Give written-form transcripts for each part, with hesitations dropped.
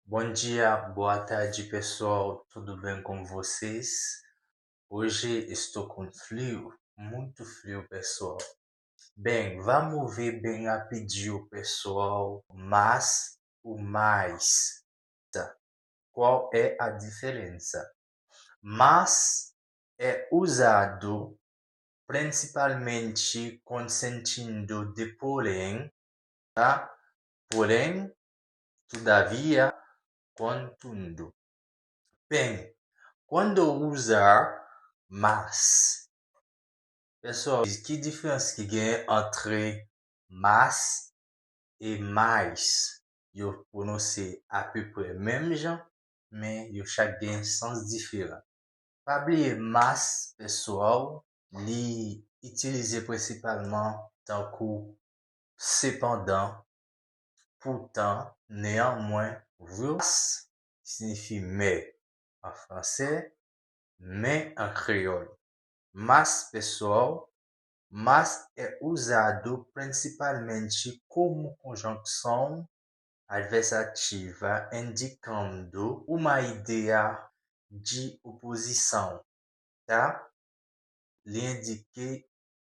Bom dia, boa tarde, pessoal. Tudo bem com vocês? Hoje estou com frio, muito frio, pessoal. Bem, vamos ver bem rapidinho, pessoal, mas o mais. Tá? Qual é a diferença? Mas é usado principalmente com sentido de porém, tá? Porém, todavia, contudo. Bem, quando usar mas, pessoal, que diferença que tem entre mas e mais? Eu prononcei à peu près même genre, mais eu chacun sens différent. Pas oublier mas, pessoal, li utilisé principalement tant que cependant, pourtant, néanmoins, mas signifie mais en français, mais en créole. Mas, pessoal, mas é usado principalmente como conjunção adversativa, indicando uma ideia de oposição, tá? Ele indique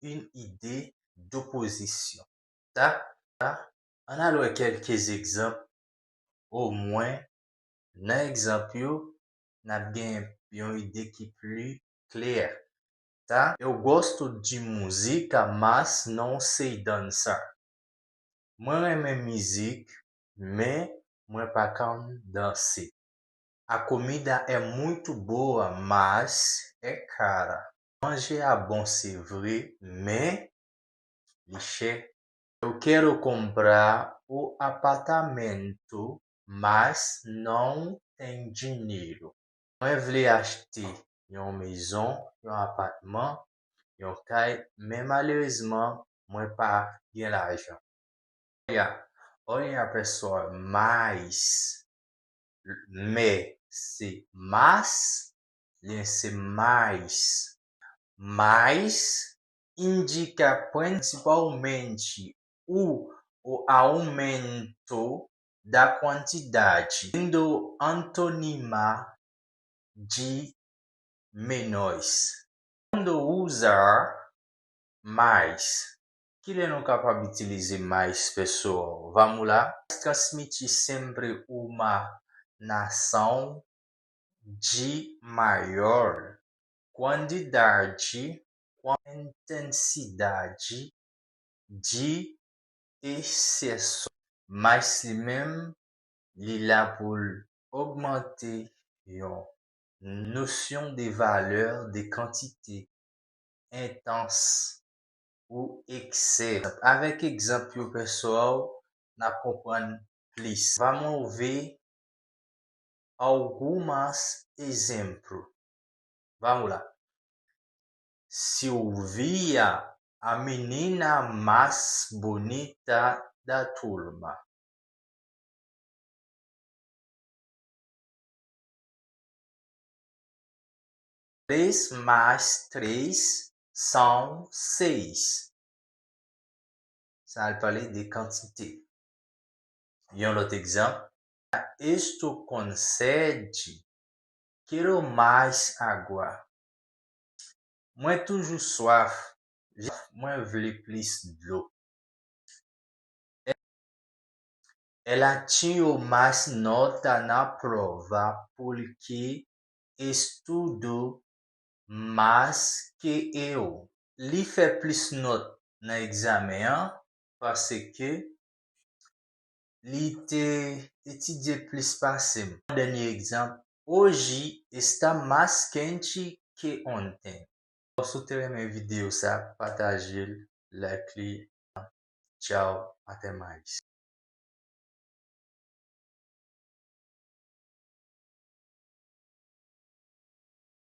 une idée d'opposition, tá? On a quelques exemples, au moins, dans l'exemple, on a bien une idée qui est plus claire. Tá? Eu gosto de música, mas não sei dançar. Moi amo música, mas moi pas can danser. A comida é muito boa, mas é cara. Manger é bom, c'est vrai, mais cher. Eu quero comprar o apartamento, mas não tenho dinheiro. Moi voulais acheter une maison, un appartement, yon kay, mais malheureusement, moi pas gen l'argent. Olha pessoal, mais, mais, c'est mas, c'est mais. Mais indica principalmente o aumento da quantidade, sendo antônima de menores. Quando usar mais, que ele não capaz de utilizar mais, pessoal? Vamos lá. Transmitir sempre uma nação de maior quantidade com intensidade de excesso. Mas se même il là pour augmenter une notion de valeur, de quantité intense ou excès. Avec exemple pessoal, na comprendre plus. Vamos ver algumas exemplos. Vamos lá. Silvia, a menina mais bonita da turma. 3 mais 3 são 6. Ça va parler de quantité. E um outro exemplo. Isto concede, quero mais água. Moi toujours soif. Moi voulais plus d'eau. Ela tinha mais nota na prova porque estudou mais que eu. Ele fez plus note no exame parce que ele te étudié plus facile. Dernier exemplo. Hoje está mais quente que ontem. Posso ter meu vídeo, sabe? Partager, like. Tchau, até mais.